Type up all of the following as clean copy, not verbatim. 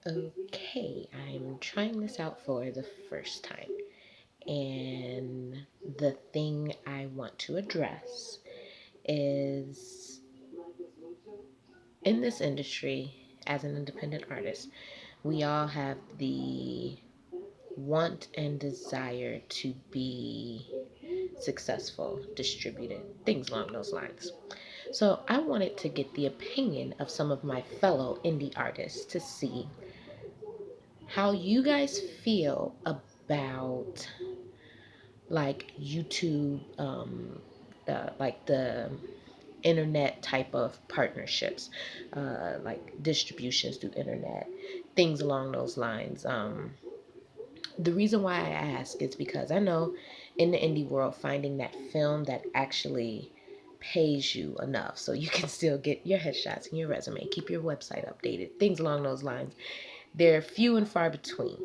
Okay, I'm trying this out for the first time. And the thing I want to address is in this industry, as an independent artist, we all have the want and desire to be successful, distributed, things along those lines. So I wanted to get the opinion of some of my fellow indie artists to see how you guys feel about like YouTube, like the internet type of partnerships, like distributions through internet, things along those lines. The reason why I ask is because I know in the indie world, finding that film that actually pays you enough so you can still get your headshots and your resume, keep your website updated, things along those lines, they're few and far between.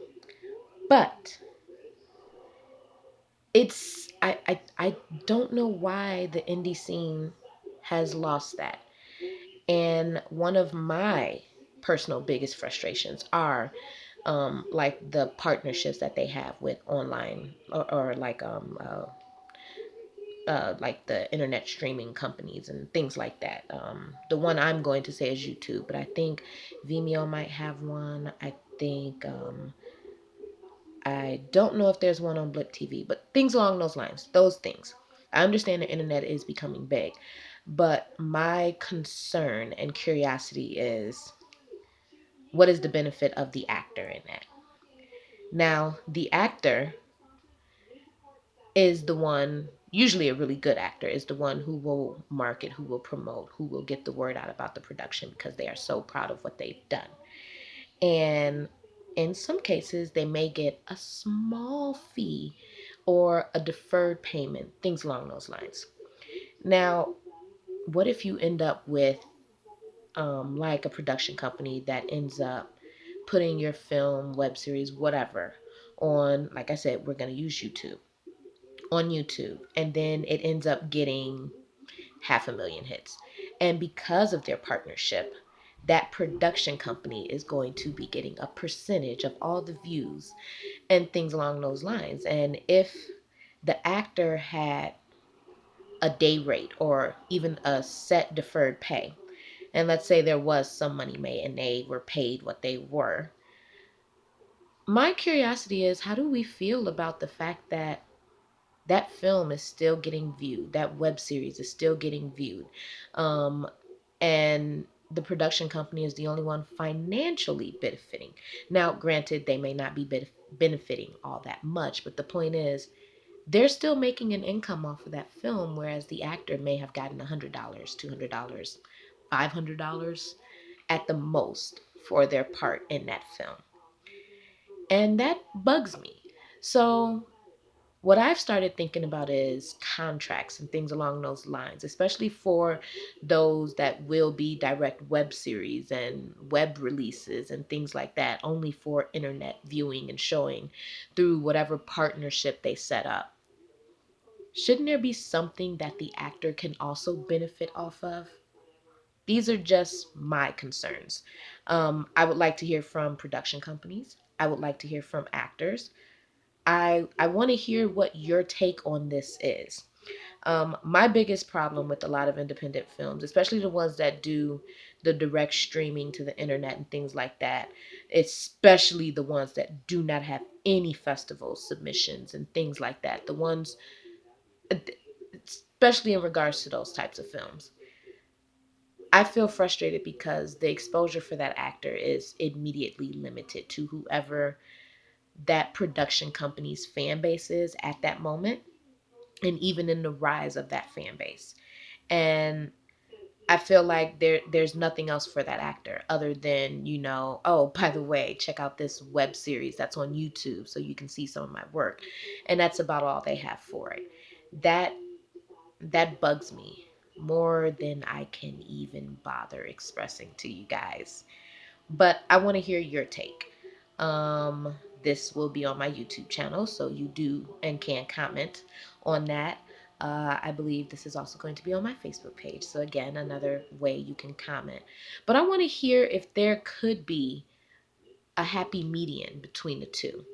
But I don't know why the indie scene has lost that. And one of my personal biggest frustrations are like the partnerships that they have with online or like the internet streaming companies and things like that. The one I'm going to say is YouTube, but I think Vimeo might have one. I don't know if there's one on Blip TV, but things along those lines, those things. I understand the internet is becoming big, but my concern and curiosity is what is the benefit of the actor in that? Now, the actor is the one, usually a really good actor, is the one who will market, who will promote, who will get the word out about the production because they are so proud of what they've done. And in some cases, they may get a small fee or a deferred payment, things along those lines. Now, what if you end up with like a production company that ends up putting your film, web series, whatever, on, like I said, we're going to use YouTube, on YouTube, and then it ends up getting 500,000 hits. And because of their partnership, that production company is going to be getting a percentage of all the views and things along those lines. And if the actor had a day rate or even a set deferred pay, and let's say there was some money made and they were paid what they were, my curiosity is how do we feel about the fact that that film is still getting viewed, that web series is still getting viewed, um, and the production company is the only one financially benefiting. Now, granted, they may not be benefiting all that much, but the point is they're still making an income off of that film, whereas the actor may have gotten $100, $200, $500 at the most for their part in that film. And that bugs me. So, what I've started thinking about is contracts and things along those lines, especially for those that will be direct web series and web releases and things like that, only for internet viewing and showing through whatever partnership they set up. Shouldn't there be something that the actor can also benefit off of? These are just my concerns. I would like to hear from production companies. I would like to hear from actors. I want to hear what your take on this is. My biggest problem with a lot of independent films, especially the ones that do the direct streaming to the internet and things like that, especially the ones that do not have any festival submissions and things like that, the ones, especially in regards to those types of films, I feel frustrated because the exposure for that actor is immediately limited to whoever that production company's fan base is at that moment, and even in the rise of that fan base. And I feel like there's nothing else for that actor other than, oh, by the way, check out this web series that's on YouTube so you can see some of my work. And that's about all they have for it. That that bugs me more than I can even bother expressing to you guys. But I want to hear your take. This will be on my YouTube channel, so you do and can comment on that. I believe this is also going to be on my Facebook page. So again, another way you can comment. But I want to hear if there could be a happy median between the two.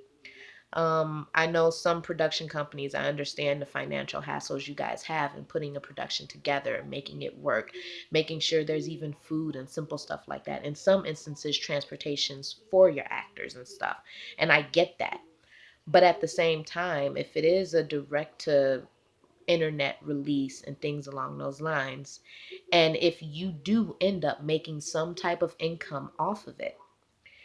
I know some production companies, I understand the financial hassles you guys have in putting a production together, making it work, making sure there's even food and simple stuff like that. In some instances, transportations for your actors and stuff. And I get that. But at the same time, if it is a direct to internet release and things along those lines, and if you do end up making some type of income off of it,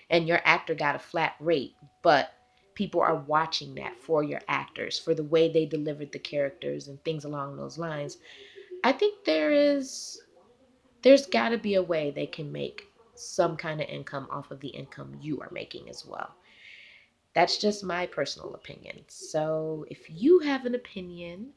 and your actor got a flat rate, but people are watching that for your actors, for the way they delivered the characters and things along those lines, I think there's got to be a way they can make some kind of income off of the income you are making as well. That's just my personal opinion. So if you have an opinion,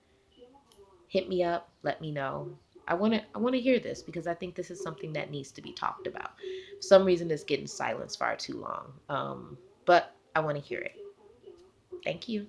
hit me up, let me know. I want to hear this because I think this is something that needs to be talked about. For some reason it's getting silenced far too long. But I want to hear it. Thank you.